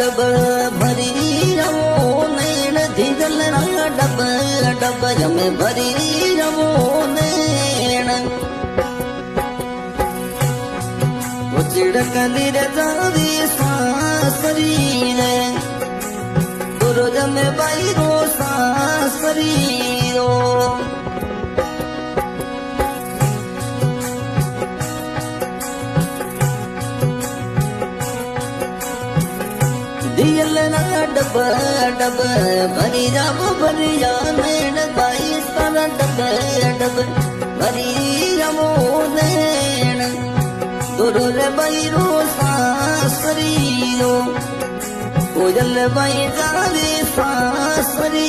dub भरी रवो नैण धीगल dub dub जम भरी रवो नैण चिड़क दिर जावी सासरी रे गुरु जम बाईरो सासरी रो दियल ना डब डब भरी जा नैण बाई सारा डब डब भरी जावो नैण गुरु रे बाईरो सासरी रो कोयल बाई जावे सासरी